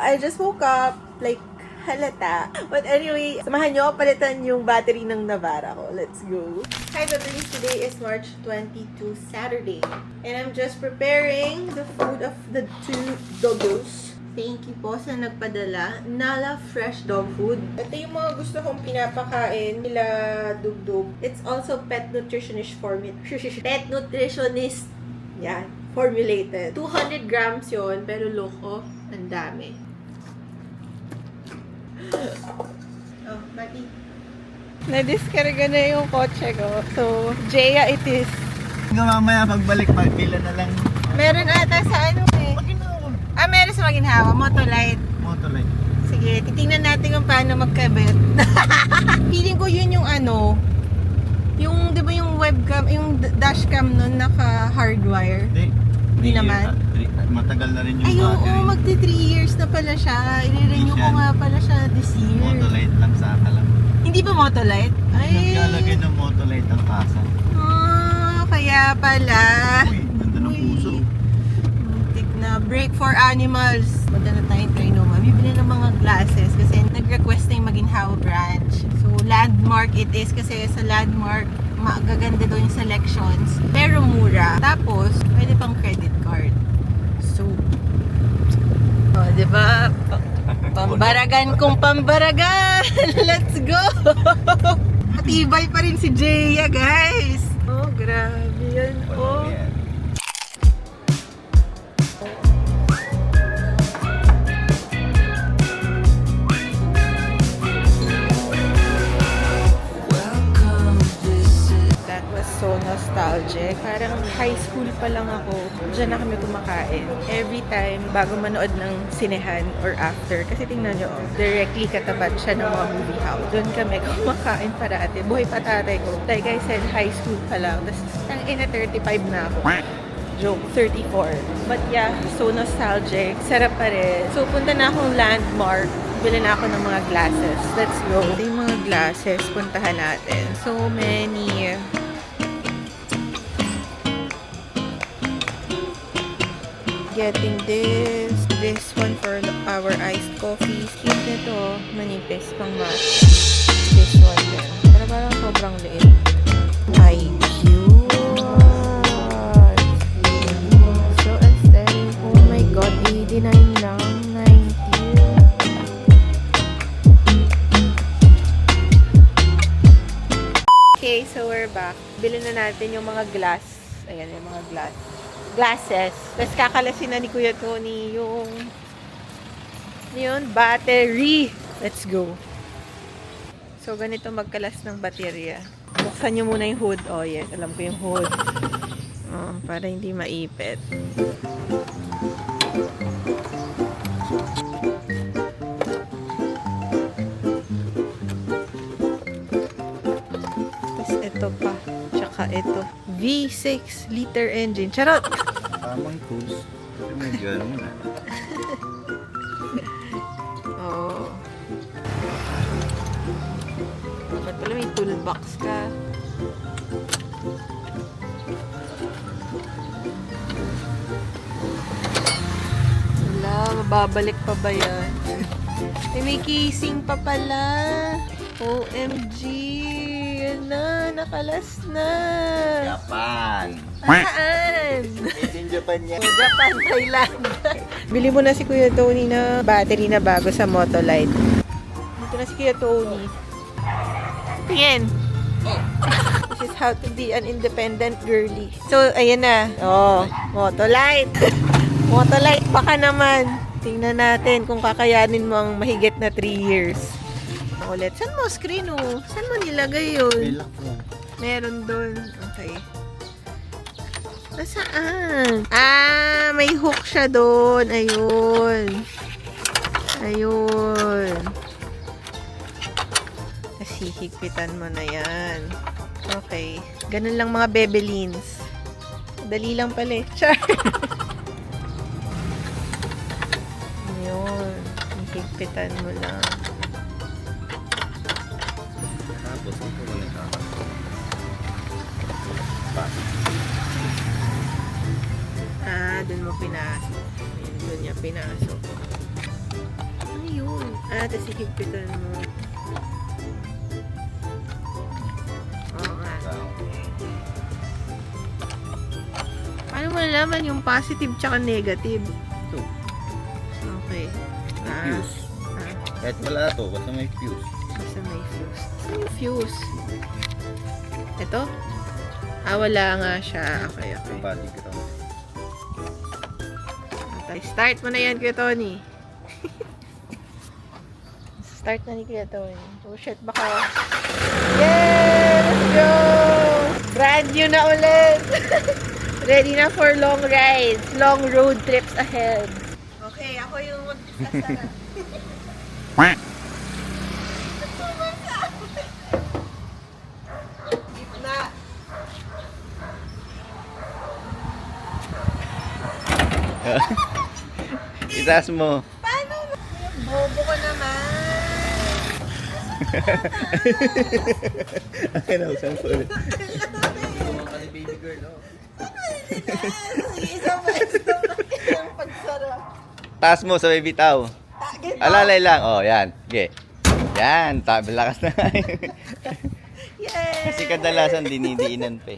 I just woke up, like, halata. But anyway, samahan nyo palitan yung battery ng Navara ko. Let's go. Hi, Babies! Today is March 22, Saturday. And I'm just preparing the food of the two doggos. Thank you po sa nagpadala. Nala Fresh Dog Food. Ito yung mga gusto kong pinapakain nila dugdug. It's also pet nutritionist Pet nutritionist. Yan. Formulated. 200 grams yon, pero loko, ang dami. Oh, Mati. Na-discarga na yung kotse ko. So, Jaya it is. Mamaya pagbalik, pagpila na lang. Meron ata sa ano eh. Meron sa Maginhawa. Motolight. Motolight. Sige, titingnan natin kung paano magkabit. Feeling ko yun yung ano, yung, di ba yung webcam, yung dashcam nun naka-hardwire? Hindi naman. Matagal na rin yung ay, battery. oo, magti 3 years na pala siya. I-renew ko nga pala siya this year. Motolight lang sa akalam. Hindi ba Motolight? Ay. Naglalagay ng Motolight ang kasa. Kaya pala. Uy, ganda ng puso. Muntik na. Break for animals. Punta na tayong Trinoma. Bibili ng mga glasses kasi nag-request na yung Maginhawa branch. So, Landmark it is kasi sa Landmark, magaganda doon yung selections. Pero mura. Tapos, pwede pang credit card. So, oh, diba? Pambaragan kung pambaragan! Let's go! Matibay pa rin si Jaya, guys! Oh, grabe yan. Oh. That was so nostalgic. Parang high school pa lang ako. Diyan na kami kumakain. Every time, bago manood ng sinehan or after. Kasi tingnan nyo, directly katapat siya ng mga movie house. Doon kami kumakain parati. Buhay pa tatay ko. Like I said, high school pa lang. Tapos, ang ina 35 na ako. Joke, 34. But yeah, so nostalgic. Sarap pa rin. So, punta na akong Landmark. Bili na ako ng mga glasses. Let's go. Ito yung mga glasses. Puntahan natin. So many. Getting this one for our iced coffee. Cute nito. Manipis pang match. This one din. Pero parang sobrang liit. Ay, cute. So aesthetic. Oh my god, 89 lang. 90. Okay, so we're back. Bilhin na natin yung mga glass. Ayan, yung mga glasses. Tapos kakalasin na ni Kuya Tony yung battery. Let's go. So, ganito magkalas ng baterya. Buksan nyo muna yung hood. Oh, yes. Alam ko yung hood. Oh, para hindi maipit. Ito pa. Tsaka ito. V6 liter engine. Charot! Tamang tools. Kasi medyo ano na. Oo. Dapat pala may toolbox ka. Wala, mababalik pa ba yan? May casing pa pala. OMG! Yan na, nakalas na. Japan! Saan? Made in Japan yan. Japan, Thailand. Bili mo na si Kuya Tony na battery na bago sa Motolight. Dito na si Kuya Tony. Tingin. This is how to be an independent girly. So, ayan na. Oh, Motolight. Motolight, baka naman. Tingnan natin kung kakayanin mo ang mahigit na 3 years. Ulit. Saan mo screen oh? Saan mo nilagay yun? Meron doon. Okay. Nasaan? Ah, may hook siya doon. Ayun. Ayun. Kasi higpitan mo na yan. Okay. Ganun lang mga bebelins. Dali lang pala eh. Char! Ayun. Higpitan mo lang. Tapos ito wala ka. Ah, dun mo pinasok. Ayun, dun niya pinasok. Tapos higpitan mo. Oo nga. Paano mo nalaman yung positive tsaka negative? Ito. Okay. May fuse. Kahit wala to, basta may fuse. Basta may fuse. Saan yung fuse? Ito? Wala nga siya. Okay. Body ground. Okay, start mo na yan, Kuya Tony. Start na ni Kuya Tony. Oh shit, baka... Yeah! Let's go! Brand new na ulit! Ready na for long rides. Long road trips ahead. Okay, ako yung mag-sasara. Gitna. Itaas mo. Paano? Bobo ko naman. Akin na, usang ko ulit. Baby girl, oh. Isang pagsara. Taas mo sa may bitaw. Alalay lang. Oh, yan. Okay. Yan. Lakas na. Yay! Kasi kadalasan dinidiinan pa eh.